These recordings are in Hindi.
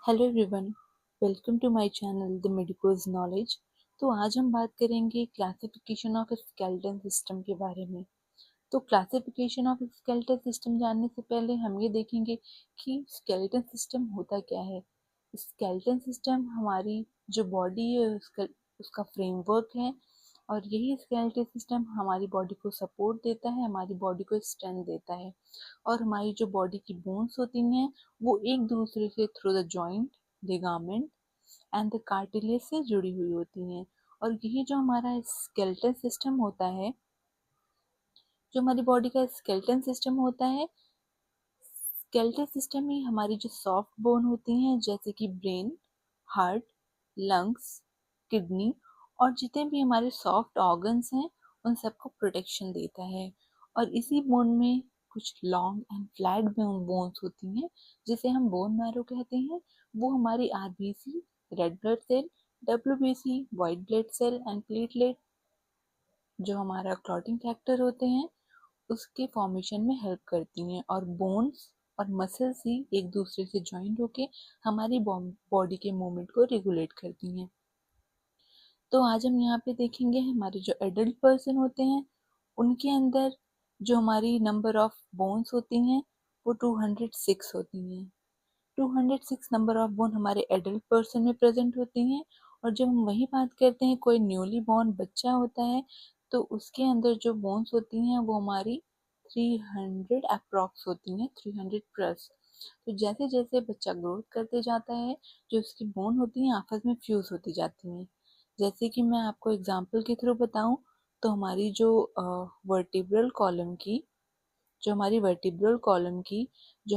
Hello everyone, welcome to my channel the medicos knowledge. तो आज हम बात करेंगे क्लासिफिकेशन ऑफ स्केलेटल सिस्टम के बारे में। तो क्लासिफिकेशन ऑफ स्केलेटल सिस्टम जानने से पहले हम ये देखेंगे कि स्केलेटल सिस्टम होता क्या है। स्केलेटल सिस्टम हमारी जो बॉडी है उसका फ्रेमवर्क है, और यही स्केलेटल सिस्टम हमारी बॉडी को सपोर्ट देता है, हमारी बॉडी को स्ट्रेंथ देता है। और हमारी जो बॉडी की बोन्स होती हैं वो एक दूसरे से through the joint, ligament and the cartilage से जुड़ी हुई होती हैं। और यही जो हमारा स्केलेटल सिस्टम होता है, जो हमारी बॉडी का स्केलेटल सिस्टम होता है, स्केलेटल सिस्टम में हमारी जो सॉफ्ट बोन होती हैं जैसे कि ब्रेन, हार्ट, लंग्स, किडनी और जितने भी हमारे सॉफ्ट ऑर्गन्स हैं उन सबको प्रोटेक्शन देता है। और इसी बोन में कुछ लॉन्ग एंड फ्लैट बोन्स होती हैं जिसे हम बोन मैरो कहते हैं। वो हमारी RBC, red blood cell, WBC, white blood cell and platelet, जो हमारा क्लॉटिंग फैक्टर होते हैं, उसके फॉर्मेशन में हेल्प करती हैं। और बोन्स और मसल्स ही एक दूसरे से ज्वाइंट होके हमारी बॉडी के मूवमेंट को रेगुलेट करती हैं। तो आज हम यहाँ पे देखेंगे हमारे जो एडल्ट पर्सन होते हैं उनके अंदर जो हमारी नंबर ऑफ बोन्स होती हैं वो 206 होती हैं। 206 नंबर ऑफ बोन हमारे एडल्ट पर्सन में प्रेजेंट होती हैं। और जब हम वही बात करते हैं कोई न्यूली बॉर्न बच्चा होता है तो उसके अंदर जो बोन्स होती हैं वो हमारी 300 अप्रॉक्स होती हैं, 300 प्लस। तो जैसे जैसे बच्चा ग्रोथ करते जाता है जो उसकी बोन होती हैं आपस में फ्यूज होती जाती हैं। जैसे कि मैं आपको एग्जांपल के थ्रू बताऊं तो हमारी जो वर्टिब्रल कॉलम की जो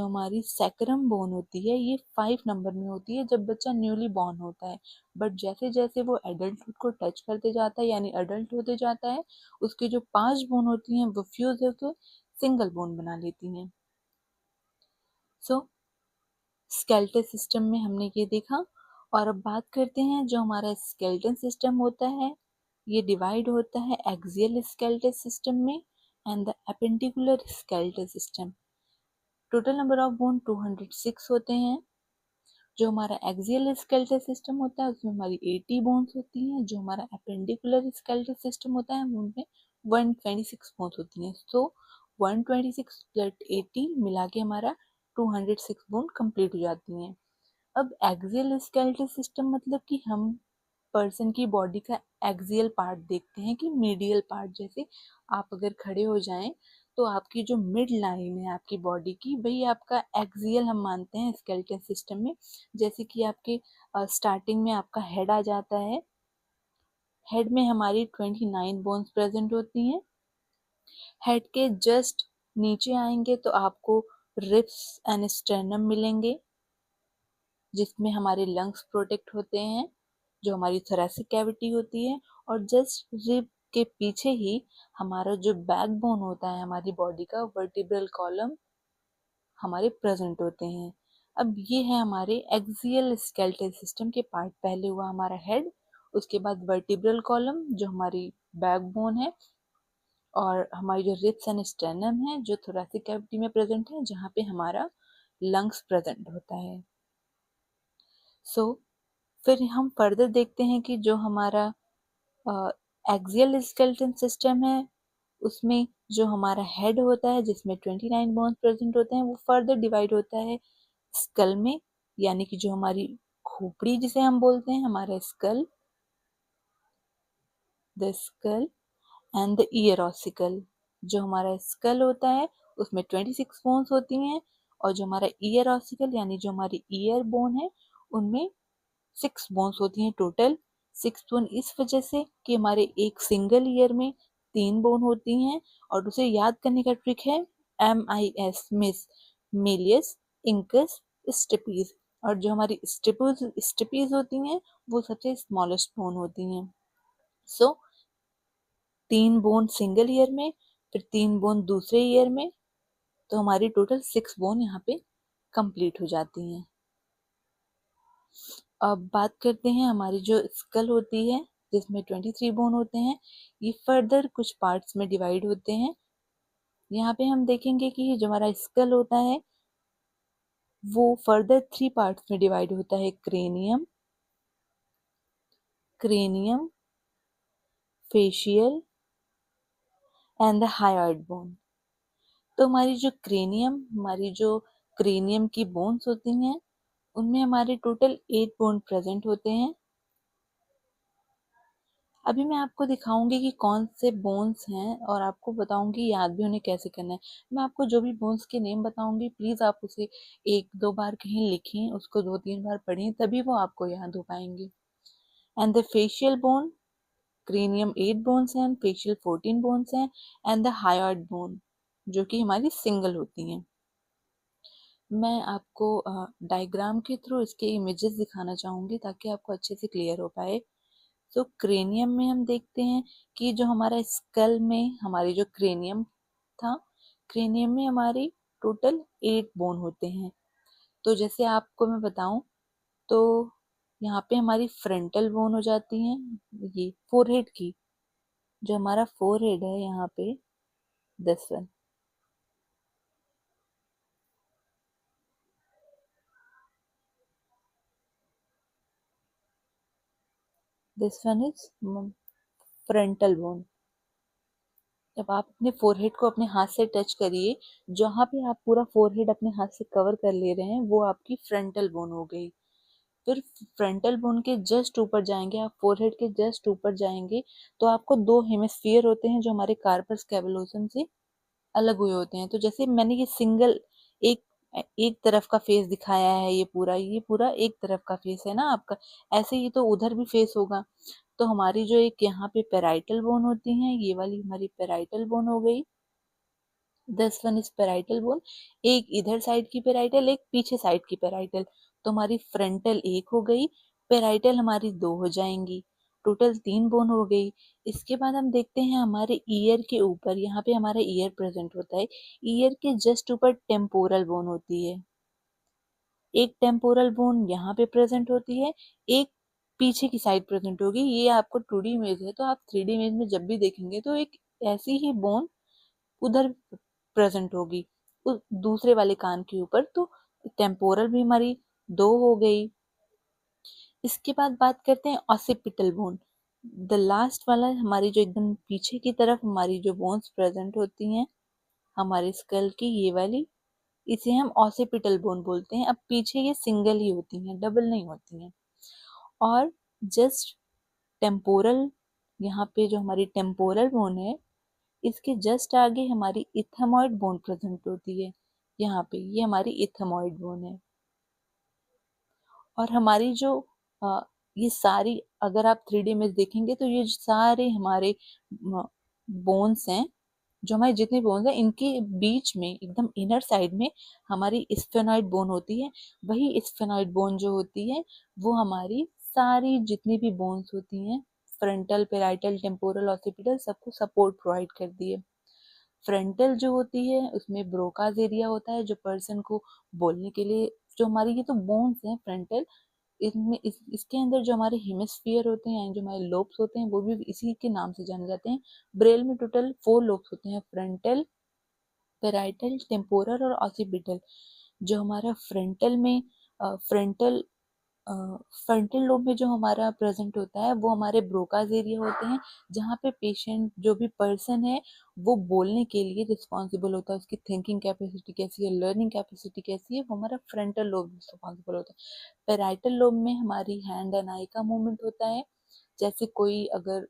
हमारी सैक्रम बोन होती है ये 5 नंबर में होती है जब बच्चा न्यूली बॉर्न होता है। बट जैसे जैसे वो एडल्टहुड को टच करते जाता है यानी एडल्ट होते जाता है उसकी जो 5 बोन होती हैं वो फ्यूज होकर सिंगल बोन बना लेती हैं। सो स्केलेटल सिस्टम में हमने ये देखा। और अब बात करते हैं जो हमारा स्केलेटल सिस्टम होता है ये डिवाइड होता है एक्सियल स्केलेटल सिस्टम में and the appendicular skeletal system. Total number of bone 206 होते हैं। जो हमारा एक्सियल स्केलेटल सिस्टम होता है उसमें हमारी 80 बोन्स होती हैं। जो हमारा एपेंडिकुलर स्केलेटल सिस्टम होता है उनमें 126 बोन्स होती हैं। सो 126 प्लस 80 मिला के हमारा 206 बोन कंप्लीट हो जाती हैं। अब एक्सियल स्केलेटल सिस्टम मतलब कि हम पर्सन की बॉडी का एक्सियल पार्ट देखते हैं कि मीडियल पार्ट। जैसे आप अगर खड़े हो जाएं तो आपकी जो मिड लाइन है आपकी बॉडी की वही आपका एक्सियल हम मानते हैं स्केलेटल सिस्टम में। जैसे कि आपके स्टार्टिंग में आपका हेड आ जाता है। हेड में हमारी 29 बोन्स प्रेजेंट होती हैं। हेड के जस्ट नीचे आएंगे तो आपको रिब्स एंड स्टर्नम मिलेंगे जिसमें हमारे लंग्स प्रोटेक्ट होते हैं, जो हमारी थोरेसिक कैविटी होती है। और जस्ट रिब के पीछे ही हमारा जो बैकबोन होता है हमारी बॉडी का वर्टिब्रल कॉलम हमारे प्रेजेंट होते हैं। अब ये है हमारे एक्सियल स्केलेटल सिस्टम के पार्ट। पहले हुआ हमारा हेड, उसके बाद वर्टिब्रल कॉलम जो हमारी बैकबोन है, और हमारी जो रिब्स एंड स्टर्नम है जो थोरेसिक कैविटी में प्रेजेंट है जहाँ पे हमारा लंग्स प्रेजेंट होता है। सो फिर हम फर्दर देखते हैं कि जो हमारा एक्सियल स्केलेटल सिस्टम है उसमें जो हमारा हेड होता है जिसमें 29 बोन्स प्रेजेंट होते हैं वो फर्दर डिवाइड होता है स्कल में, यानी कि जो हमारी खोपड़ी जिसे हम बोलते हैं हमारा skull, the skull and the ear ossicle. जो हमारा स्कल होता है उसमें 26 बोन्स होती हैं, और जो हमारा ईयर ऑसिकल यानी जो हमारी ईयर बोन है उनमें 6 बोन्स होती हैं टोटल। 6 बोन इस वजह से कि हमारे एक सिंगल ईयर में 3 बोन होती हैं। और उसे याद करने का ट्रिक है MIS, miss, malleus, incus, stapes. और जो हमारी स्टेपीज होती हैं वो सबसे स्मॉलेस्ट बोन होती हैं। सो 3 बोन सिंगल ईयर में, फिर 3 बोन दूसरे ईयर में, तो हमारी टोटल 6 बोन यहाँ पे कंप्लीट हो जाती हैं। अब बात करते हैं हमारी जो स्कल होती है जिसमें 23 बोन होते हैं, ये फर्दर कुछ पार्ट्स में डिवाइड होते हैं। यहाँ पे हम देखेंगे कि जो हमारा स्कल होता है वो फर्दर 3 पार्ट्स में डिवाइड होता है, cranium, cranium, facial and the hyoid bone. तो हमारी जो क्रेनियम की बोन्स होती हैं, उनमें हमारे टोटल 8 बोन प्रेजेंट होते हैं। अभी मैं आपको दिखाऊंगी कि कौन से बोन्स हैं और आपको बताऊंगी याद भी उन्हें कैसे करना है। मैं आपको जो भी बोन्स के नेम बताऊंगी, प्लीज आप उसे 1-2 बार कहीं लिखें, उसको 2-3 बार पढ़ें, तभी वो आपको याद हो पाएंगे। And the facial bone, cranium 8 bones हैं, फेशियल 14 बोन्स हैं, एंड द हायोइड बोन जो कि हमारी सिंगल होती हैं। मैं आपको डायग्राम के थ्रू इसके इमेजेस दिखाना चाहूंगी ताकि आपको अच्छे से क्लियर हो पाए। तो क्रेनियम में हम देखते हैं कि जो हमारा स्कल में हमारी जो क्रेनियम था, क्रेनियम में हमारी टोटल 8 बोन होते हैं। तो जैसे आपको मैं बताऊं, तो यहाँ पे हमारी फ्रंटल बोन हो जाती है, ये फोरहेड की, जो हमारा फोरहेड है यहाँ पे, this one, this one is frontal bone. जब आप अपने फोरहेड को अपने हाथ से टच करिए, जहां पे आप पूरा फोरहेड अपने हाथ से कवर कर ले रहे हैं, वो आपकी फ्रंटल बोन हो गई। फिर फ्रंटल बोन के जस्ट ऊपर जाएंगे, आप फोरहेड के जस्ट ऊपर जाएंगे, तो आपको 2 हेमिस्फीयर होते हैं जो हमारे कार्पस कैलोसम से अलग हुए होते हैं। तो जैसे मैंने ये सिंगल एक एक तरफ का फेस दिखाया है, ये पूरा एक तरफ का फेस है ना आपका, ऐसे ही तो उधर भी फेस होगा। तो हमारी जो एक यहाँ पे पेराइटल बोन होती है, ये वाली हमारी पेराइटल बोन हो गई, 10 वन इज पेराइटल बोन। एक इधर साइड की पेराइटल, एक पीछे साइड की पेराइटल। तो हमारी फ्रंटल एक हो गई, पेराइटल हमारी 2 हो जाएंगी, टोटल 3 बोन हो गई। इसके बाद हम देखते हैं हमारे ईयर के ऊपर, यहाँ पे हमारा ईयर प्रेजेंट होता है, ईयर के जस्ट ऊपर टेम्पोरल बोन होती है। एक टेम्पोरल बोन यहाँ पे प्रेजेंट होती है, एक पीछे की साइड प्रेजेंट होगी। ये आपको 2D इमेज है, तो आप 3D इमेज में जब भी देखेंगे तो एक ऐसी ही बोन उधर प्रेजेंट होगी, उस दूसरे वाले कान के ऊपर। तो टेम्पोरल भी हमारी 2 हो गई। इसके बाद बात करते हैं ऑसिपिटल बोन, द लास्ट वाला, हमारी जो एकदम पीछे की तरफ हमारी जो बोन्स प्रेजेंट होती हैं हमारे स्कल की, ये वाली, इसे हम ऑसिपिटल बोन बोलते हैं। अब पीछे ये सिंगल ही होती हैं, डबल नहीं होती हैं। और जस्ट टेम्पोरल, यहाँ पे जो हमारी टेम्पोरल बोन है, इसके जस्ट आगे हमारी इथेमॉइड बोन प्रेजेंट होती है। यहाँ पे ये हमारी इथेमॉइड बोन है। और हमारी जो अ, ये सारी, अगर आप 3D में देखेंगे तो ये सारे हमारे बोन्स हैं, जो हमारे जितने बोन्स हैं, इनके बीच में एकदम इनर साइड में हमारी स्फेनॉइड बोन होती है। वही स्फेनॉइड बोन जो होती है, वो हमारी सारी जितनी भी बोन्स होती हैं, फ्रंटल, पेराइटल, टेम्पोरल, ऑसिपिटल, सबको सपोर्ट प्रोवाइड करती है। फ्रंटल जो होती है उसमें ब्रोकाज एरिया होता है, जो पर्सन को बोलने के लिए, जो हमारी ये तो बोन्स हैं फ्रंटल, इसके अंदर जो हमारे हेमिस्फीयर होते हैं, जो हमारे लोब्स होते हैं, वो भी इसी के नाम से जाने जाते हैं। ब्रेल में टोटल 4 लोब्स होते हैं, फ्रंटल, पेराइटल, टेम्पोरल और ऑसिपिटल। जो हमारा फ्रंटल में फ्रंटल फ्रंटल लोब में जो हमारा प्रेजेंट होता है, वो हमारे ब्रोकाज एरिया होते हैं, जहाँ पे पेशेंट, जो भी पर्सन है, वो बोलने के लिए रिस्पॉन्सिबल होता है। उसकी थिंकिंग कैपेसिटी कैसी है, लर्निंग कैपेसिटी कैसी है, वो हमारा फ्रंटल लोब रिस्पॉन्सिबल होता है। पेराइटल लोब में हमारी हैंड एंड आई का मूवमेंट होता है। जैसे कोई अगर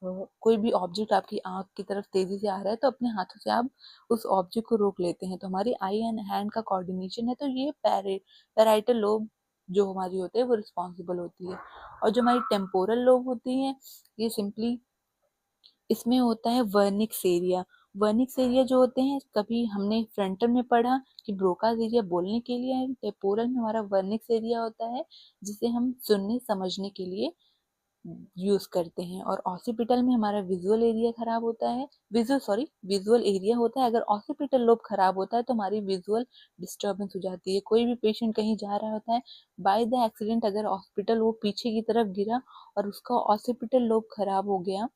कोई भी ऑब्जेक्ट आपकी आंख की तरफ तेजी से आ रहा है, तो अपने हाथों से आप उस ऑब्जेक्ट को रोक लेते हैं, तो हमारी आई एंड हैंड का कोऑर्डिनेशन है। तो ये पेराइटल लोब जो हमारी होती है, वो रिस्पॉन्सिबल होती है। और जो हमारी टेम्पोरल लोब होती है, ये सिंपली, इसमें होता है वर्निक्स एरिया। वर्निक्स एरिया जो होते हैं, कभी हमने फ्रंटल में पढ़ा कि ब्रोकाज एरिया बोलने के लिए है, टेम्पोरल में हमारा वर्निक्स एरिया होता है, जिसे हम सुनने समझने के लिए यूज करते हैं। और ऑसिपिटल में हमारा विजुअल एरिया खराब होता है, विजुअल एरिया होता है। अगर ऑसिपिटल लोब खराब होता है तो हमारी विजुअल डिस्टर्बेंस हो जाती है। कोई भी पेशेंट कहीं जा रहा होता है, बाय द एक्सीडेंट अगर हॉस्पिटल वो पीछे की तरफ गिरा और उसका ऑसिपिटल लोब खराब हो गया,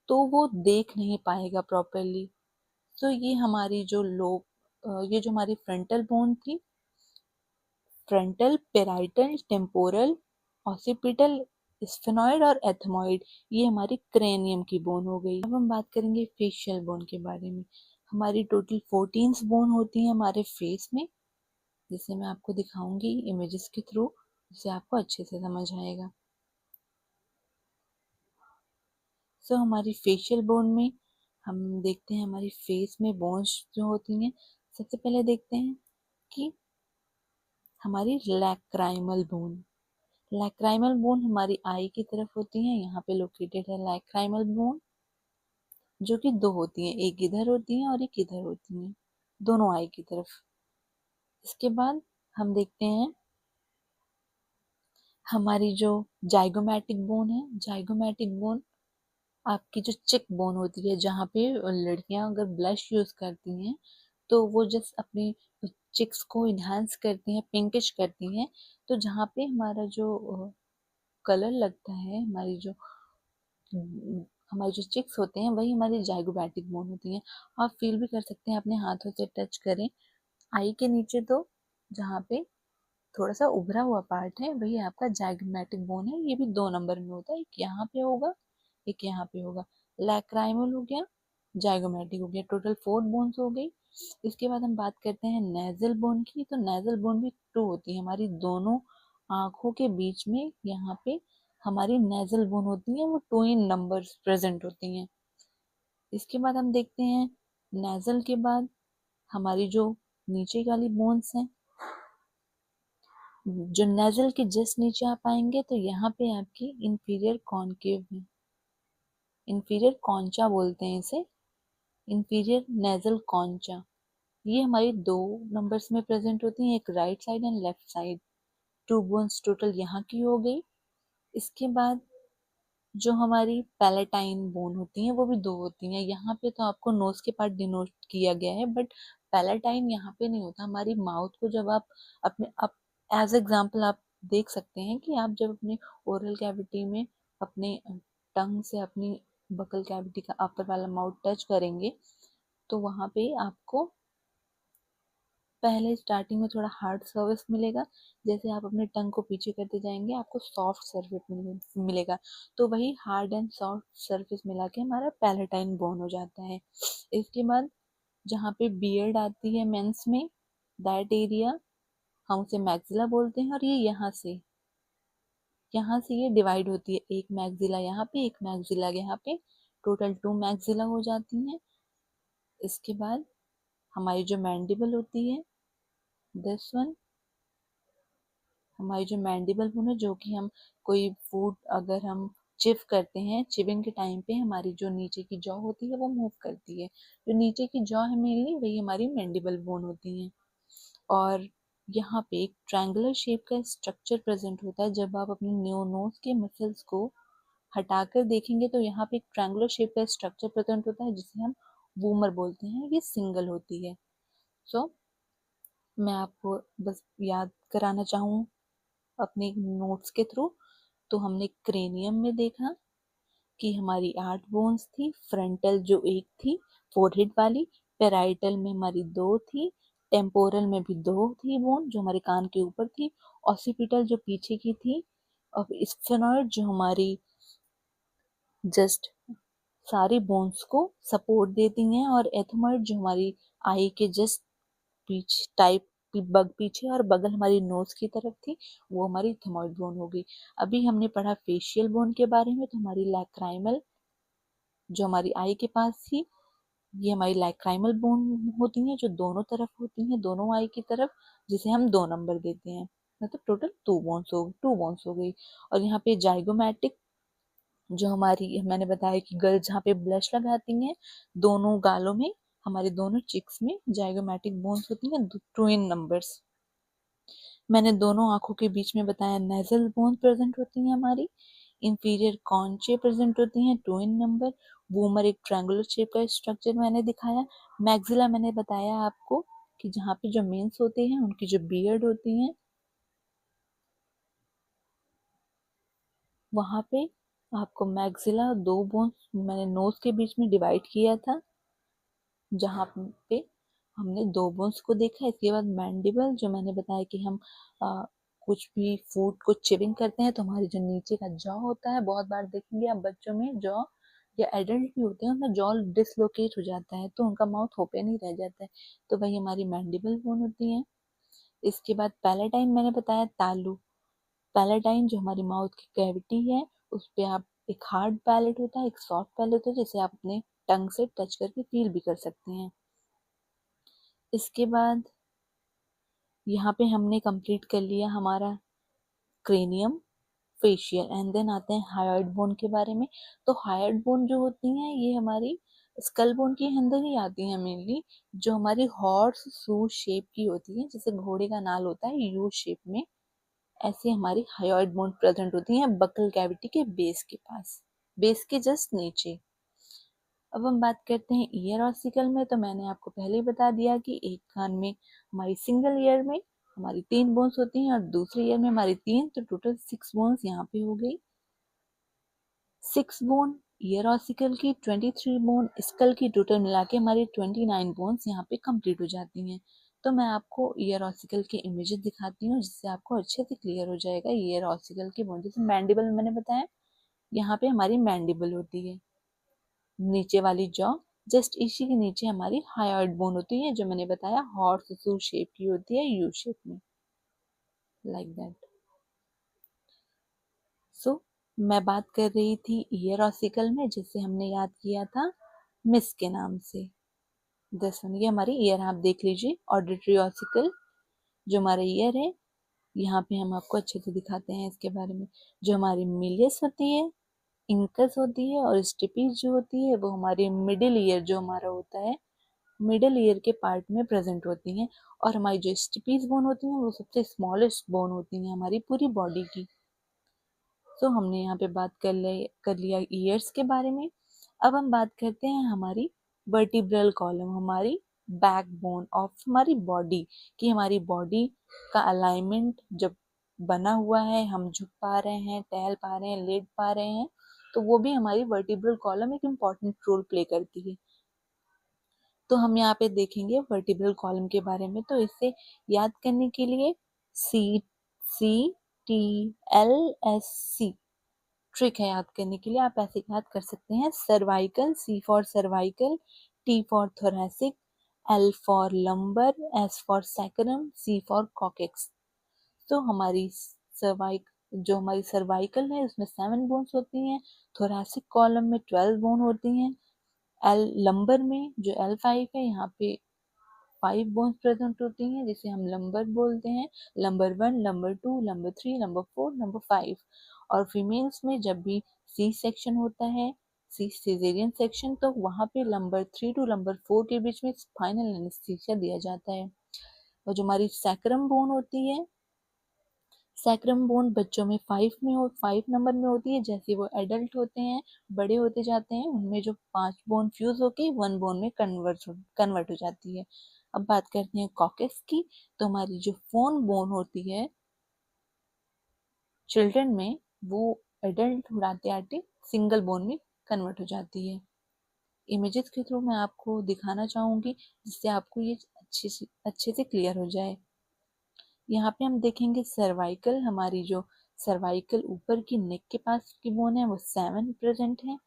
तो वो देख नहीं पाएगा प्रॉपरली। तो ये हमारी जो लोब, ये जो हमारी फ्रंटल बोन थी, frontal, parietal, temporal, occipital, sphenoid और एथमॉइड, ये हमारी क्रेनियम की बोन हो गई। अब हम बात करेंगे फेशियल बोन के बारे में। हमारी टोटल 14 बोन होती हैं हमारे फेस में, जिसे मैं आपको दिखाऊंगी इमेजेस के थ्रू, जिससे आपको अच्छे से समझ आएगा। हमारी फेशियल बोन में हम देखते हैं हमारी फेस में बोन्स जो होती हैं। सबसे पहले देखते हैं कि हमारी लैक्राइमल बोन। लैक्राइमल बोन हमारी आई की तरफ होती है, यहाँ पे लोकेटेड है लैक्राइमल बोन, जो कि दो होती हैं, एक इधर होती है और एक इधर होती है, दोनों आई की तरफ। इसके बाद हम देखते हैं हमारी जो जाइगोमैटिक बोन है। जाइगोमैटिक बोन आपकी जो चिक बोन होती है, जहाँ पे लड़कियां अगर ब्लश यूज करती हैं तो वो जस्ट अपनी चिक्स को इन्हांस करती हैं, पिंकिश करती हैं। तो जहाँ पे हमारा जो कलर लगता है, हमारी जो चिक्स होते हैं वही हमारी जाइगोमैटिक बोन होती हैं। आप फील भी कर सकते हैं, अपने हाथों से टच करें आई के नीचे, तो जहाँ पे थोड़ा सा उभरा हुआ पार्ट है वही आपका जाइगोमैटिक बोन है। ये भी 2 नंबर में होता है, एक यहाँ पे होगा, एक यहाँ पे होगा। लैक्राइमल हो गया, जाइगोमैटिक हो गया, टोटल 4 बोन्स हो गई। इसके बाद हम बात करते हैं नेजल बोन की। तो नेजल बोन भी 2 होती है हमारी, दोनों आंखों के बीच में यहाँ पे हमारी नेजल बोन होती है, वो 2 इन नंबर्स प्रेजेंट होती हैं। इसके बाद हम देखते हैं नेजल के बाद हमारी जो नीचे वाली बोन्स हैं, जो नेजल के जस्ट नीचे आप आएंगे तो यहाँ पे आपकी इंफीरियर कॉनकेव है, इंफीरियर कॉन्चा बोलते हैं इसे, इंफीरियर नेजल कॉन्चा। ये हमारी 2 नंबर्स में प्रेजेंट होती हैं, एक right side and left side. 2 bones total यहाँ की हो गई। इसके बाद जो हमारी पैलेटाइन बोन होती हैं वो भी 2 होती हैं। यहाँ पे तो आपको नोज के पार्ट डिनोट किया गया है, बट पैलेटाइन यहाँ पे नहीं होता। हमारी माउथ को जब आप अपने आप एज एग्जाम्पल आप देख सकते हैं कि आप जब अपने ओरल कैविटी में अपने टंग से अपनी बकल कैविटी का अपर वाला माउथ टच करेंगे तो वहाँ पे आपको पहले स्टार्टिंग में थोड़ा हार्ड सर्विस मिलेगा। जैसे आप अपने टंग को पीछे करते जाएंगे आपको सॉफ्ट सर्विस मिलेगा। तो वही हार्ड एंड सॉफ्ट सर्विस मिला के हमारा पैलेटाइन बोन हो जाता है। इसके बाद जहाँ पे बियर्ड आती है मेंस में, दैट एरिया हम उसे मैक्सिला बोलते हैं। और ये यहाँ से ये डिवाइड होती है, एक मैक्सिला यहाँ पे, एक मैक्सिला यहाँ पे, टोटल 2 मैक्सिला हो जाती हैं। इसके बाद हमारी जो मैंडिबल होती है, दिस वन, हमारी जो मैंडिबल बोन है, जो कि हम कोई फूड अगर हम चिव करते हैं, चिविंग के टाइम पे हमारी जो नीचे की जॉ होती है वो मूव करती है। जो नीचे की जॉ है मेनली वही हमारी मैंडिबल बोन होती है। और यहाँ पे एक ट्रायंगुलर शेप का स्ट्रक्चर प्रेजेंट होता है। जब आप अपने नोज के मसल्स को हटाकर देखेंगे तो यहाँ पे एक ट्रायंगुलर शेप का स्ट्रक्चर प्रेजेंट होता है, जिसे हम वूमर बोलते हैं। ये सिंगल होती है। सो मैं आपको बस याद कराना चाहूँ अपने नोट्स के थ्रू। तो हमने क्रेनियम में देखा कि हमारी 8 बोन्स थी। फ्रंटल जो एक थी फोरहेड वाली, पेराइटल में हमारी 2 थी, टेम्पोरल में भी 2 थी बोन जो हमारे कान के ऊपर थी, ऑसिपिटल जो पीछे की थी, और स्फेनॉइड जो हमारी जस्ट सारी बोन्स को सपोर्ट देती हैं, और एथमॉइड जो हमारी आई के जस्ट पीछे टाइप पीछे और बगल हमारी नोज की तरफ थी, वो हमारी थमाइड बोन हो गई। अभी हमने पढ़ा फेशियल बोन के बारे में। तो हमारी लैक्राइमल जो हमारी आई के पास थी, ये हमारी लैक्राइमल बोन होती हैं जो दोनों तरफ होती हैं, दोनों आई की तरफ, जिसे हम 2 नंबर देते हैं। मतलब टोटल 2 बोन्स हो गई। और यहाँ पे जाइगोमैटिक जो हमारी, मैंने बताया कि गर्ल्स जहाँ पे ब्लश लगाती हैं, दोनों गालों में, हमारे दोनों चिक्स में जाइगोमैटिक बोन्स होती हैं, 2 इन नंबर्स। मैंने दोनों आंखों के बीच में बताया नेजल बोन प्रेजेंट होती हैं हमारी, इंफीरियर कॉन्चे प्रेजेंट होती हैं 2 इन नंबर, वूमर एक ट्रायंगुलर शेप का स्ट्रक्चर मैंने दिखाया, मैक्सिला मैंने बताया आपको कि जहाँ पे जो मेंस होते हैं उनकी जो बियर्ड होती हैं वहां पे आपको मैक्सिला 2 बोन्स मैंने नोज के बीच में डिवाइड किया था, जहाँ पे हमने दो बोन्स को देखा। इसके बाद मैंडिबल, जो मैंने बताया कि हम कुछ भी फूड को चिविंग करते हैं तो हमारे जो नीचे का जॉ होता है, बहुत बार देखेंगे आप बच्चों में जॉ या एडल्ट भी होते हैं उनका जॉ डिसलोकेट हो जाता है तो उनका माउथ ओपन ही रह जाता है, तो वही हमारी मैंडिबल बोन होती है। इसके बाद पैलेटाइन मैंने बताया, तालू। पैलेटाइन जो हमारी माउथ की कैविटी है उस पे आप, एक हार्ड पैलेट होता है, एक सॉफ्ट पैलेट होता है, जिसे आप अपने टंग से टच करके फील भी कर सकते हैं। इसके बाद यहाँ पे हमने कंप्लीट कर लिया हमारा क्रेनियम, फेशियल, एंड देन आते हैं हायोइड बोन के बारे में। तो हायोइड बोन जो होती हैं ये हमारी स्कल बोन के अंदर ही आती हैं मेनली, जो हमारी हॉर्स शू शेप की होती है, जैसे घोड़े का नाल होता है यू शेप में, ऐसे हमारी हायोइड बोन प्रेजेंट होती है बकल कैविटी के बेस के पास, बेस के जस्ट नीचे। अब हम बात करते हैं ईयर ऑसिकल में। तो मैंने आपको पहले ही बता दिया कि एक कान में हमारी सिंगल ईयर में हमारी 3 बोन्स होती हैं और दूसरे ईयर में हमारी 3, तो टोटल 6 बोन्स यहाँ पे हो गई। 6 बोन ईयर ऑसिकल की, 23 बोन स्कल की, टोटल मिला के हमारी 29 बोन्स यहाँ पे कंप्लीट हो जाती हैं। तो मैं आपको ईयर ऑसिकल के इमेजेस दिखाती हूँ जिससे आपको अच्छे से क्लियर हो जाएगा ईयर ऑसिकल की बोन। जैसे मैंडिबल मैंने बताया, यहाँ पे हमारी मैंडिबल होती है, नीचे वाली जॉ, जस्ट इसी के नीचे हमारी हायोइड बोन होती है, जो मैंने बताया हॉर्स शू शेप की होती है, यू शेप में, लाइक दैट। सो मैं बात कर रही थी ईयर ऑसिकल में, जिसे हमने याद किया था मिस के नाम से। दस ये हमारी ईयर, आप देख लीजिए ऑडिटरी ऑसिकल, जो हमारा ईयर है, यहाँ पे हम आपको अच्छे से दिखाते हैं इसके बारे में। जो हमारी मिलियस होती है, इंकस होती है, और स्टिपीज जो होती है वो हमारी मिडिल ईयर जो हमारा होता है, मिडिल ईयर के पार्ट में प्रेजेंट होती हैं। और हमारी जो स्टिपीज बोन होती हैं वो सबसे स्मॉलेस्ट बोन होती हैं हमारी पूरी बॉडी की। तो हमने यहाँ पे बात कर लिया ईयर्स के बारे में। अब हम बात करते हैं हमारी वर्टिब्रल कॉलम, हमारी बैकबोन ऑफ हमारी बॉडी, कि हमारी बॉडी का अलाइनमेंट जब बना हुआ है, हम झुक पा रहे हैं, टहल पा रहे हैं, लेट पा रहे हैं, तो वो भी हमारी वर्टिब्रल कॉलम एक इम्पॉर्टेंट रोल प्ले करती है। तो हम यहाँ पे देखेंगे वर्टिब्रल कॉलम के बारे में। तो इसे याद करने के लिए C C T L S C trick है याद करने के लिए। आप ऐसे याद कर सकते हैं, cervical, C for cervical, T for thoracic, L for lumbar, S for sacrum, C for coccyx. तो हमारी सर्वाइक जो हमारी सर्वाइकल है उसमें 7 बोन्स होती हैं, थोरैसिक कॉलम में 12 बोन होती हैं, एल लंबर में जो L5 है यहाँ पे 5 बोन्स प्रेजेंट होती हैं, जिसे हम लंबर बोलते हैं, lumbar 1, lumbar 2, lumbar 3, lumbar 4, lumbar 5। और फीमेल्स में जब भी सी सेक्शन होता है, सी सीजेरियन सेक्शन, तो वहाँ पे लंबर 3 टू लंबर 4 के बीच में स्पाइनल एनेस्थीसिया दिया जाता है। और जो हमारी सैक्रम बोन होती है, सैक्रम बोन बच्चों में 5 नंबर में होती है, जैसे वो एडल्ट होते हैं, बड़े होते जाते हैं, उनमें जो 5 बोन फ्यूज होके 1 बोन में कन्वर्ट हो जाती है। अब बात करते हैं कॉकेक्स की। तो हमारी जो फोन बोन होती है चिल्ड्रन में, वो एडल्ट उड़ाते आते सिंगल बोन में कन्वर्ट हो जाती है। इमेजेस के थ्रू मैं आपको दिखाना चाहूंगी जिससे आपको ये अच्छे से क्लियर हो जाए। यहाँ पे हम देखेंगे सर्वाइकल, हमारी जो सर्वाइकल ऊपर की नेक के पास की बोन है वो 7 प्रेजेंट है।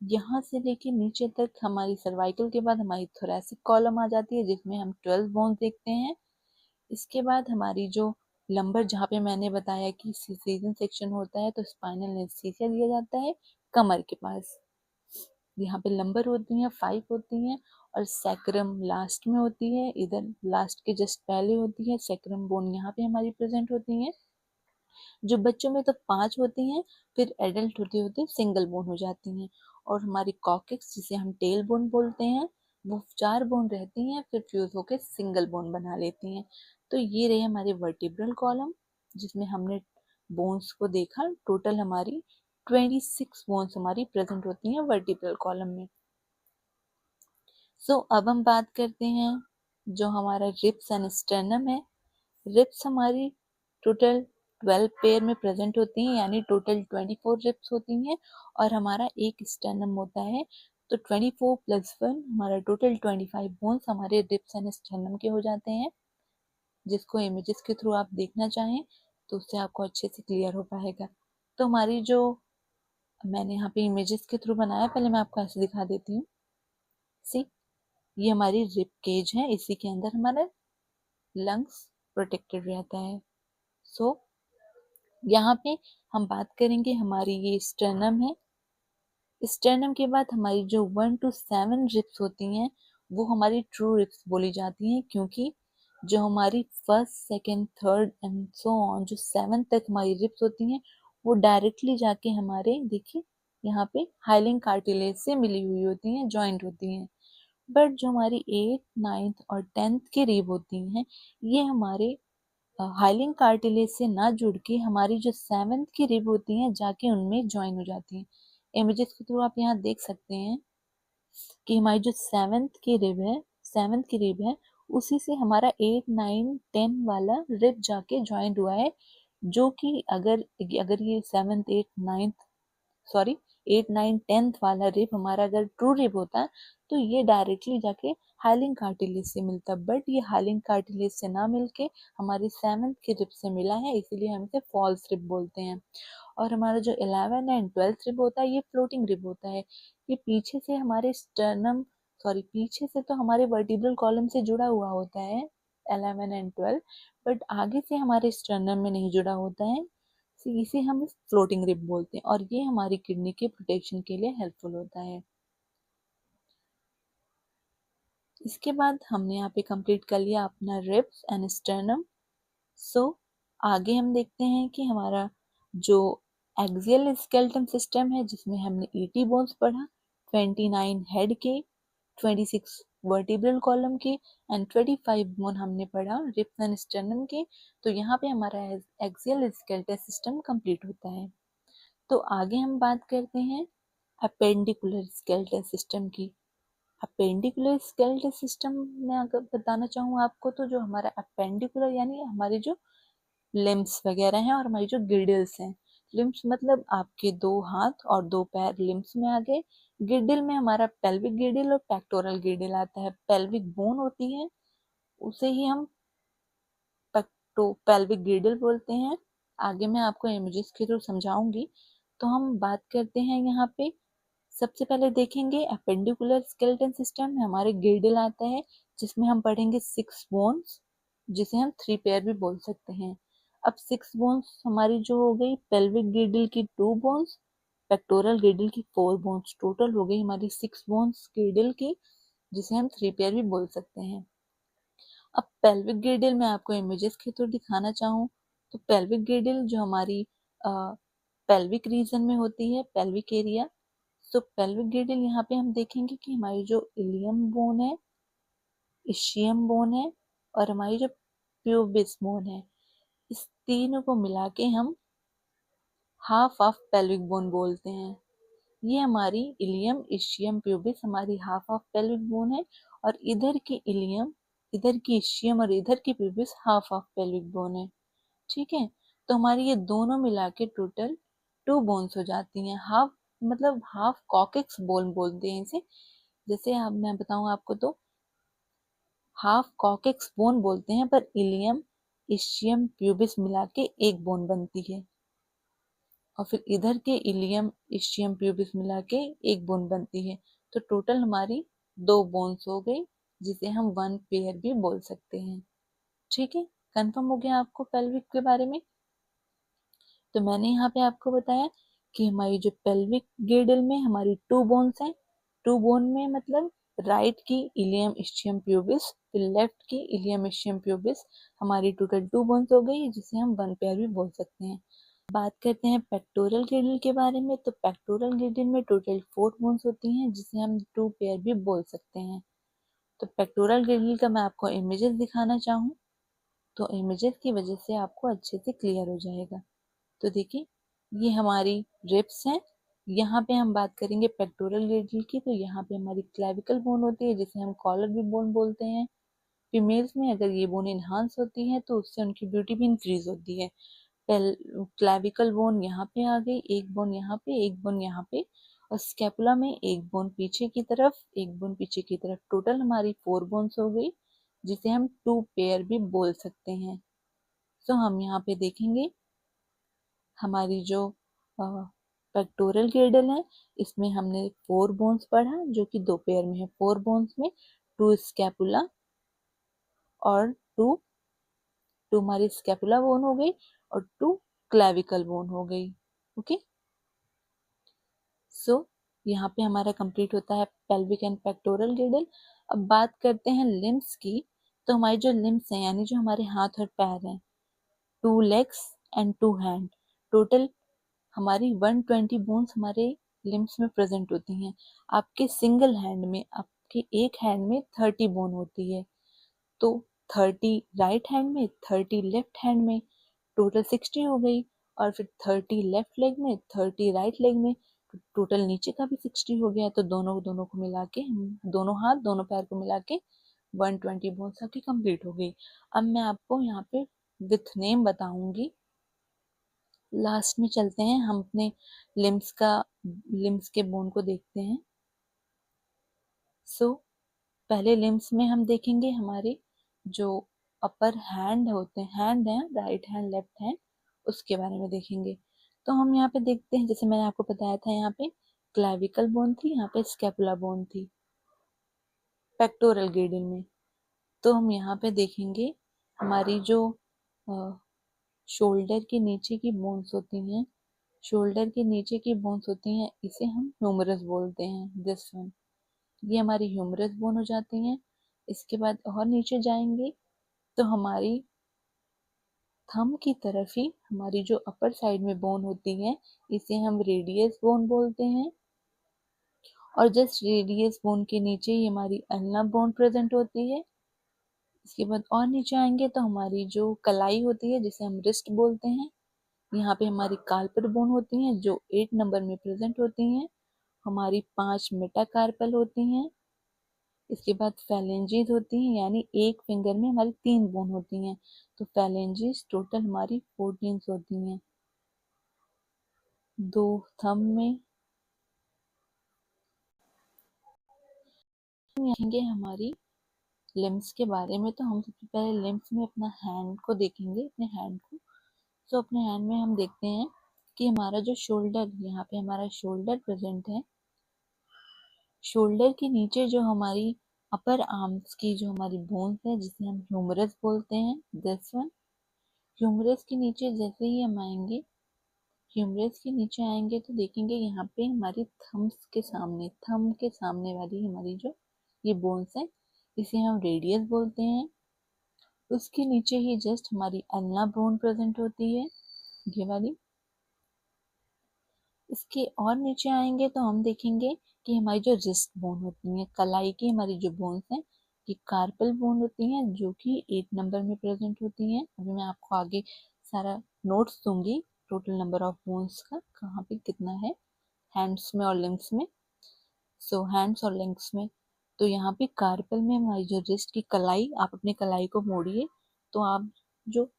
यहाँ से लेके नीचे तक हमारी सर्वाइकल के बाद हमारी थोरैसिक कॉलम आ जाती है, जिसमें हम 12 बोन्स देखते हैं। इसके बाद हमारी जो लंबर, जहाँ पे मैंने बताया कि सीजन सेक्शन होता है तो स्पाइनल एनेस्थीसिया दिया जाता है कमर के पास। यहाँ पे लंबर होती हैं 5 होती हैं, और सैक्रम लास्ट में होती है, इधर लास्ट के जस्ट पहले होती है सैक्रम बोन, यहाँ पे हमारी प्रेजेंट होती है। जो बच्चों में तो 5 होती हैं, फिर एडल्ट होते होते सिंगल बोन हो जाती हैं। और हमारी कॉकेक्स, जिसे हम टेल बोन बोलते हैं, वो 4 बोन रहती हैं, फिर फ्यूज होकर सिंगल बोन बना लेती हैं। तो ये रहे हमारे वर्टिब्रल कॉलम, जिसमें हमने बोन्स को देखा। टोटल हमारी 26 बोन्स हमारी प्रेजेंट होती हैं वर्टिब्रल कॉलम में। अब हम बात करते हैं जो हमारा रिब्स एंड स्टर्नम है। रिब्स हमारी टोटल 12 पेयर में प्रेजेंट होती हैं, यानी टोटल 24 रिब्स होती हैं, और हमारा एक स्टर्नम होता है तो 24 प्लस 1 हमारा टोटल 25 बोन्स हमारे रिब्स एंड स्टर्नम के हो जाते हैं, जिसको इमेजेस के थ्रू आप देखना चाहें तो उससे आपको अच्छे से क्लियर हो पाएगा। तो हमारी जो मैंने यहाँ पे इमेजेस के थ्रू बनाया, पहले मैं आपको ऐसे दिखा देती हूँ। सी, ये हमारी रिब केज है, इसी के अंदर हमारा लंग्स प्रोटेक्टेड रहता है। सो यहाँ पे हम बात करेंगे, हमारी ये स्टर्नम है। स्टर्नम के बाद हमारी जो 1 to 7 रिब्स होती हैं वो हमारी ट्रू रिब्स बोली जाती हैं, क्योंकि जो हमारी first, second, third and so on जो 7 तक हमारी रिब्स होती हैं वो डायरेक्टली जाके हमारे, देखिए यहाँ पे हाइलिंग कार्टिलेज से मिली हुई होती हैं, जॉइंट होती हैं। बट जो हमारी 8, 9th और 10th की रिब होती हैं ये हमारे हाइलिंग कार्टिलेज से ना जुड़ के हमारी जो 7th की रिब होती हैं जाके उनमें ज्वाइन हो जाती हैं। इमेजेस के थ्रू आप यहाँ देख सकते हैं कि हमारी जो 7th की रिब है उसी से हमारा 8, 9, 10 वाला रिब जाके ज्वाइन हुआ है, जो कि अगर अगर ये 7th, 8th, 9th, sorry 8, 9, 10th वाला रिब हमारा अगर ट्रू रिब होता तो ये डायरेक्टली जाके हाइलिंग कार्टिलेज से मिलता, बट ये हाइलिंग कार्टिलेज से ना मिलके हमारी 7th की रिब से मिला है, इसीलिए हम इसे फॉल्स रिब बोलते हैं। और हमारा जो 11 एंड 12th रिब होता है ये फ्लोटिंग रिब होता है। ये पीछे से हमारे स्टर्नम, सॉरी पीछे से तो हमारे वर्टिब्रल कॉलम से जुड़ा हुआ होता है 11 एंड 12, बट आगे से हमारे स्टर्नम में नहीं जुड़ा होता है, इसे हम फ्लोटिंग रिब बोलते हैं, और ये हमारी किडनी के प्रोटेक्शन के लिए हेल्पफुल होता है। इसके बाद हमने यहाँ पे कंप्लीट कर लिया अपना रिब्स एंड स्टर्नम। सो आगे हम देखते हैं कि हमारा जो एक्सियल स्केलेटन सिस्टम है जिसमें हमने 80 बोन्स पढ़ा, 29 हेड के, 26 वर्टिब्रल कॉलम के एंड 25 बोन हमने पढ़ा रिब्स एंड स्टर्नम के। तो यहाँ पे हमारा एक्सियल स्केलेटन सिस्टम कंप्लीट होता है। तो आगे हम बात करते हैं अपेंडिकुलर स्केलेटल सिस्टम की। अपेंडिकुलर स्केलेटल सिस्टम में अगर बताना चाहूँ आपको तो जो हमारा अपेंडिकुलर यानी हमारे जो लिम्स वगैरह हैं और हमारी जो गिडल्स हैं, लिम्स मतलब आपके 2 हाथ और 2 पैर लिम्स में आ गए। गिडल में हमारा पेल्विक गिडल और पेक्टोरल गिडल आता है। पेल्विक बोन होती है उसे ही हम पेल्विक गिडल बोलते हैं। आगे मैं आपको इमेजेस के थ्रू समझाऊंगी। तो हम बात करते हैं यहाँ पे, सबसे पहले देखेंगे अपेंडिकुलर स्केलेटन सिस्टम में हमारे गिडल आता है जिसमें हम पढ़ेंगे 6 बोन्स, जिसे हम 3 पेयर भी बोल सकते हैं। अब 6 बोन्स हमारी जो हो गई, पेल्विक गिडल की 2 बोन्स, पेक्टोरल गिडल की 4 बोन्स, टोटल हो गई हमारी 6 बोन्स गिडल की, जिसे हम 3 पेयर भी बोल सकते हैं। अब पेल्विक गिडल में आपको इमेजेस के थ्रू दिखाना चाहूँ तो पेल्विक गिडल जो हमारी पेल्विक रीजन में होती है, पेल्विक एरिया। तो पेल्विक गिडल यहाँ पे हम देखेंगे कि हमारी जो इलियम बोन है, इशियम बोन है और हमारी जो प्यूबिस बोन है, इस तीनों को मिला के हम हाफ ऑफ पेल्विक बोन बोलते हैं। ये हमारी इलियम, इशियम, प्यूबिस हमारी हाफ ऑफ पेल्विक बोन है, और इधर की इलियम, इधर की इशियम और इधर की pubis half of pelvic bone है। ठीक है, तो हमारी ये दोनों मिला के टोटल 2 बोन्स हो जाती हैं। हाफ मतलब हाफ कॉकेक्स बोन बोलते हैं इसे। जैसे अब मैं बताऊं आपको तो हाफ कॉकेक्स बोन बोलते हैं, पर इलियम, इशियम, प्यूबिस मिला के एक बोन बनती है, और फिर इधर के इलियम, इशियम, प्यूबिस मिला के एक बोन बनती है। तो टोटल हमारी 2 बोन्स हो गई, जिसे हम 1 पेयर भी बोल सकते हैं। ठीक है, कंफर्म हो गया आपको पेल्विक के बारे में। तो मैंने यहाँ पे आपको बताया कि हमारी जो पेल्विक गिर्डल में हमारी 2 बोन्स हैं। 2 बोन में मतलब राइट की इलियम, इस्चियम, प्यूबिस, फिर लेफ्ट की इलियम, इस्चियम, प्यूबिस, हमारी टोटल 2 बोन्स हो गई, जिसे हम 1 पेयर भी बोल सकते हैं। बात करते हैं पेक्टोरल गिर्डल के बारे में। तो पेक्टोरल गिर्डल में टोटल 4 बोन्स होती हैं, जिसे हम 2 पेयर भी बोल सकते हैं। तो पेक्टोरल गिर्डल का मैं आपको इमेजेस दिखाना चाहूँ तो इमेजेस की वजह से आपको अच्छे से क्लियर हो जाएगा। तो देखिए, ये हमारी रिब्स हैं। यहाँ पे हम बात करेंगे पेक्टोरल गिर्डल की, तो यहाँ पे हमारी क्लेविकल बोन होती है, जिसे हम कॉलर भी बोन बोलते हैं। फीमेल्स में अगर ये बोन इन्हांस होती है तो उससे उनकी ब्यूटी भी इंक्रीज होती है। क्लेविकल बोन यहाँ पे आ गई, एक बोन यहाँ पे, एक बोन यहाँ पे, और स्कैपुला में एक बोन पीछे की तरफ, एक बोन पीछे की तरफ, टोटल हमारी 4 बोन्स हो गई, जिसे हम 2 पेयर भी बोल सकते हैं। तो हम यहाँ पे देखेंगे हमारी जो पेक्टोरल गिर्डल है, इसमें हमने 4 बोन्स पढ़ा जो कि 2 पेयर में है। 4 बोन्स में 2 स्कैपुला और 2 हमारी स्कैपुला बोन हो गई और 2 क्लेविकल बोन हो गई। ओके, सो यहाँ पे हमारा कंप्लीट होता है पेल्विक एंड पेक्टोरल गिर्डल। अब बात करते हैं लिम्स की। तो हमारी जो लिम्स हैं यानी जो हमारे हाथ और पैर हैं, 2 लेग्स एंड 2 हैंड, टोटल हमारी 120 बोन्स हमारे लिम्स में प्रेजेंट होती हैं। आपके सिंगल हैंड में, आपके एक हैंड में 30 बोन होती है। तो 30 राइट हैंड में, 30 लेफ्ट हैंड में, टोटल 60 हो गई। और फिर 30 लेफ्ट लेग में, 30 राइट लेग में, टोटल नीचे का भी 60 हो गया। तो दोनों दोनों को मिला के, दोनों हाथ दोनों पैर को मिला के 120 बोन्स आपकी कंप्लीट हो गई। अब मैं आपको यहाँ पे विथ नेम बताऊंगी। लास्ट में चलते हैं हम अपने लिम्स के बोन को देखते हैं। सो पहले लिम्स में हम देखेंगे हमारे जो अपर हैंड होते हैं, हैंड है राइट हैंड लेफ्ट हैंड, उसके बारे में देखेंगे। तो हम यहाँ पे देखते हैं, जैसे मैंने आपको बताया था, यहाँ पे क्लैविकल बोन थी, यहाँ पे स्कैपुला बोन थी पेक्टोरल गिर्डल में। तो हम यहाँ पे देखेंगे हमारी जो शोल्डर के नीचे की बोन्स होती हैं, शोल्डर के नीचे की बोन्स होती हैं, इसे हम ह्यूमरस बोलते हैं। दिस वन, ये हमारी ह्यूमरस बोन हो जाती हैं। इसके बाद और नीचे जाएंगे तो हमारी थंब की तरफ ही हमारी जो अपर साइड में बोन होती है, इसे हम रेडियस बोन बोलते हैं। और जस्ट रेडियस बोन के नीचे ही हमारी अल्ना बोन प्रेजेंट होती है। इसके बाद और नीचे आएंगे तो हमारी जो कलाई होती है, जिसे हम रिस्ट बोलते हैं, यहाँ पे हमारी कार्पल बोन होती हैं जो 8 नंबर में प्रेजेंट होती हैं। हमारी 5 मेटाकार्पल होती हैं। इसके बाद फैलेंजीज होती हैं, यानी एक फिंगर में हमारी 3 बोन होती हैं। तो फैलेंजीज टोटल हमारी 14 होती हैं। 2 थंब में देखेंगे हमारी लिम्स के बारे में। तो हम सबसे पहले लिम्स में अपना हैंड को देखेंगे, अपने हैंड को। तो अपने हैंड में हम देखते हैं कि हमारा जो शोल्डर, यहाँ पे हमारा शोल्डर प्रेजेंट है। शोल्डर के नीचे जो हमारी अपर आर्म्स की जो हमारी बोन्स है, जिसे हम ह्यूमरस बोलते हैं, दिस वन। ह्यूमरस के नीचे जैसे ही हम आएंगे, ह्यूमरस के नीचे आएंगे तो देखेंगे यहाँ पे हमारी थम्स के सामने, थंब के सामने वाली हमारी जो ये बोन्स है, इसे हम रेडियस बोलते हैं। उसके नीचे ही जस्ट हमारी अल्ना बोन प्रेजेंट होती है, ये वाली। इसके और नीचे आएंगे तो हम देखेंगे कि हमारी जो रिस्ट बोन होती है, कलाई की हमारी जो बोन्स हैं, ये कार्पल बोन होती हैं जो कि 8 नंबर में प्रेजेंट होती हैं। अभी मैं आपको आगे सारा नोट्स दूंगी टोटल नंबर ऑफ बोन्स का, कहाँ पे कितना है हैंड्स में और लिम्स में। सो हैंड्स और लिम्स में, तो यहाँ पे कार्पल में हमारी जो रिस्ट की कलाई, आप अपने कलाई को मोड़िए तो आप जो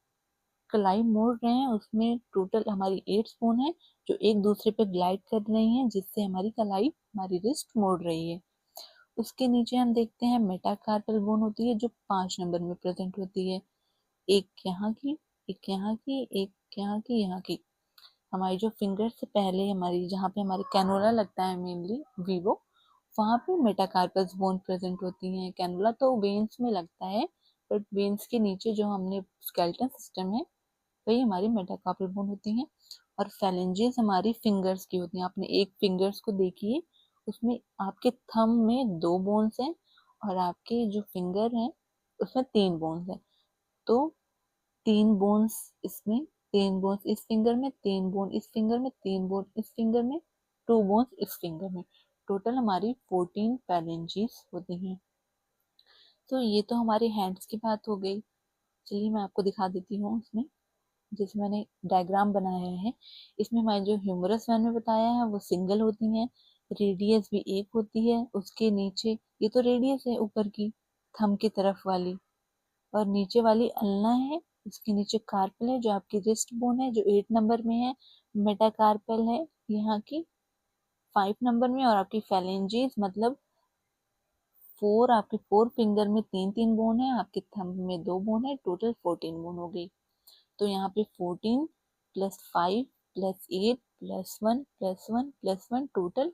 कलाई मोड़ रहे हैं उसमें टोटल हमारी 8 स्पून है जो एक दूसरे पे ग्लाइड कर रही हैं, जिससे हमारी कलाई, हमारी रिस्ट मोड़ रही है। उसके नीचे हम देखते हैं मेटाकार्पल बोन होती है जो 5 नंबर में प्रेजेंट होती है। एक यहाँ की, एक यहाँ की, एक यहाँ की, यहाँ की। हमारी जो फिंगर से पहले हमारी, जहाँ पे हमारी कैनोला लगता है मेनली वीवो, वहाँ पे मेटाकार्पस बोन प्रेजेंट होती हैं। कैनोला तो वेन्स में लगता है, बट वेन्स के नीचे जो हमने स्केलेटन सिस्टम है, वही हमारी मेटाकार्पल बोन होती हैं। और फैलेंजेस हमारी फिंगर्स की होती हैं। आपने एक फिंगर्स को देखिए, उसमें आपके थंब में 2 बोन्स हैं और आपके जो फिंगर हैं उसमें 3 बोन्स हैं। तो 3 बोन्स इसमें, 3 बोन्स इस फिंगर में, 3 बोन इस फिंगर में, 3 बोन इस फिंगर में, 2 बोन्स इस फिंगर में, टोटल हमारी 14 फैलेंजेस होती हैं। तो ये तो हमारे हैंड्स की बात हो गई। चलिए मैं आपको दिखा देती हूँ उसमें, जैसे मैंने डायग्राम बनाया है। इसमें मैंने जो ह्यूमरस मैंने बताया है वो सिंगल होती हैं, रेडियस भी एक होती है। उसके नीचे ये तो रेडियस है ऊपर की, थंब की तरफ वाली, और नीचे वाली अल्ना है। उसके नीचे कार्पल है जो आपकी रिस्ट बोन है जो 8 नंबर में है। मेटाकार्पल है यहाँ की, 5 नंबर में, और आपकी फेलेंजेस मतलब 4, आपके 4 फिंगर में 3 बोन है, आपके थंब में 2 बोन है, टोटल 14 बोन हो गई। तो यहाँ पे 14 plus 5 plus 8 plus 1 plus 1 plus 1 total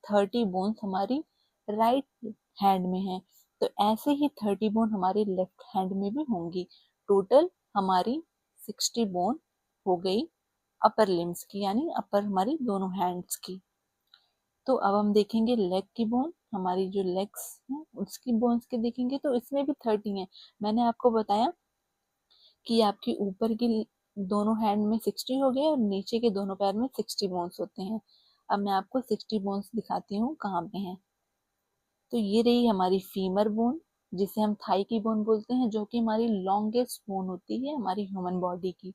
30 bones हमारी राइट हैंड में है। तो ऐसे ही 30 बोन हमारी लेफ्ट हैंड में भी होंगी। टोटल हमारी 60 बोन हो गई अपर लिम्स की, यानी अपर हमारी दोनों हैंड्स की। तो अब हम देखेंगे लेग की बोन, हमारी जो लेग्स हैं उसकी बोन्स के देखेंगे, तो इसमें भी 30 है। मैंने आपको बताया कि आपकी ऊपर की दोनों हैंड में 60 हो गए और नीचे के दोनों पैर में 60 बोन्स होते हैं। अब मैं आपको 60 बोन्स दिखाती हूँ कहाँ पे हैं। तो ये रही हमारी फीमर बोन, जिसे हम थाई की बोन बोलते हैं, जो कि हमारी लॉन्गेस्ट बोन होती है हमारी ह्यूमन बॉडी की।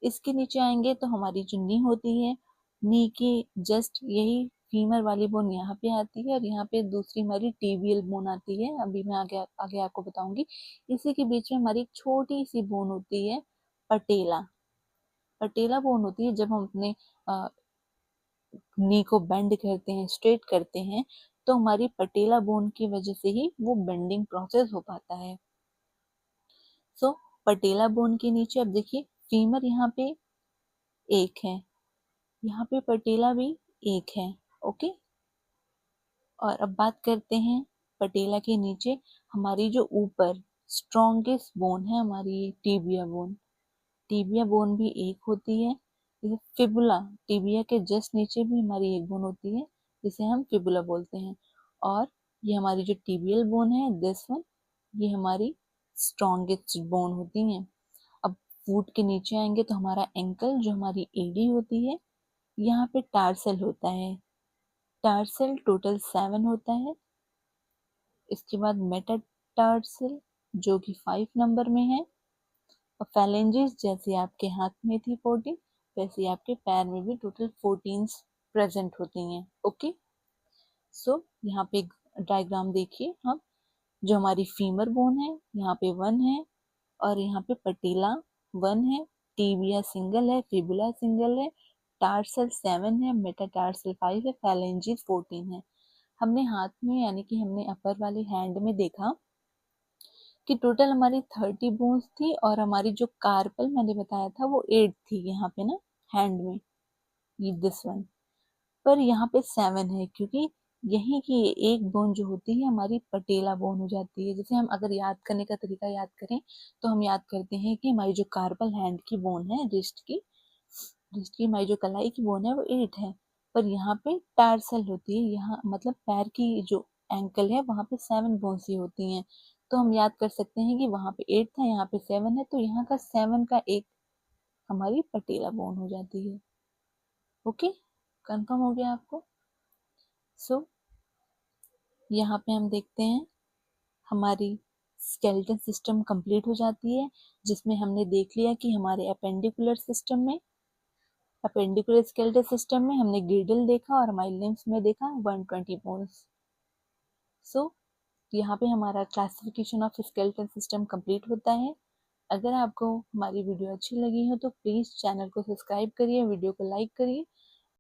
इसके नीचे आएंगे तो हमारी जो नी होती है, नी की जस्ट यही फीमर वाली बोन यहाँ पे आती है, और यहाँ पे दूसरी हमारी टीबियल बोन आती है, अभी मैं आगे आगे आपको बताऊंगी। इसी के बीच में हमारी एक छोटी सी बोन होती है, पटेला। पटेला बोन होती है जब हम अपने नी को बेंड करते हैं, स्ट्रेट करते हैं, तो हमारी पटेला बोन की वजह से ही वो बेंडिंग प्रोसेस हो पाता है। सो पटेला बोन के नीचे अब देखिए फीमर यहाँ पे एक है, यहाँ पे पटेला भी एक है। ओके, और अब बात करते हैं पटेला के नीचे हमारी जो ऊपर स्ट्रॉन्गेस्ट बोन है, हमारी टीबिया बोन। टीबिया बोन भी एक होती है। फिबुला, टीबिया के जस्ट नीचे भी हमारी एक बोन होती है, जिसे हम फिबुला बोलते हैं। और ये हमारी जो टीबियल बोन है, दिस वन, ये हमारी स्ट्रॉन्गेस्ट बोन होती है। अब फुट के नीचे आएंगे तो हमारा एंकल, जो हमारी एडी होती है, यहाँ पे टार्सल होता है। टार्सल टोटल 7 होता है। इसके बाद मेटाटार्सल, जो कि 5 नंबर में है। और फैलेंजेस जैसे आपके हाथ में थी 14, वैसे आपके पैर में भी टोटल 14 प्रेजेंट होती हैं। ओके, सो यहाँ पे डायग्राम देखिए हम, जो हमारी फीमर बोन है यहाँ पे 1 है, और यहाँ पे पटेला 1 है, टीबिया सिंगल है, फिबुला सिंगल है, टार्सल 7 है, मेटाटार्सल 5 है, फैलेंजेस 14 है। हमने हाथ में यानी कि हमने अपर वाली हैंड में देखा कि टोटल हमारी 30 बोन्स थी, और हमारी जो कार्पल मैंने बताया था वो 8 थी यहाँ पे ना हैंड में, ये दिस वन। पर यहाँ पे 7 है, क्योंकि यही की एक बोन जो होती है हमारी पटेला बोन हो जाती है। जैसे हम अगर याद करने का तरीका याद करें तो हम याद करते हैं कि हमारी जो कार्पल हैंड की बोन है, रिस्ट की हमारी जो कलाई की बोन है वो 8 है, पर यहाँ पे टार्सल होती है, यहाँ मतलब पैर की जो एंकल है वहां पे 7 बोन्स ही होती हैं। तो हम याद कर सकते हैं कि वहां पे 8 था, यहाँ पे 7 है, तो यहाँ का 7 का एक हमारी पटेला बोन हो जाती है। ओके, कंफर्म हो गया आपको? सो यहाँ पे हम देखते हैं हमारी स्केलेटन सिस्टम कंप्लीट हो जाती है, जिसमें हमने देख लिया कि हमारे अपेंडिकुलर स्केलेटल सिस्टम में हमने गिल्डल देखा, और हमारे लिम्स में देखा 120 बोन्स। सो यहाँ पे हमारा classification of skeletal system complete होता है। अगर आपको हमारी वीडियो अच्छी लगी हो तो प्लीज़ चैनल को सब्सक्राइब करिए, वीडियो को लाइक करिए,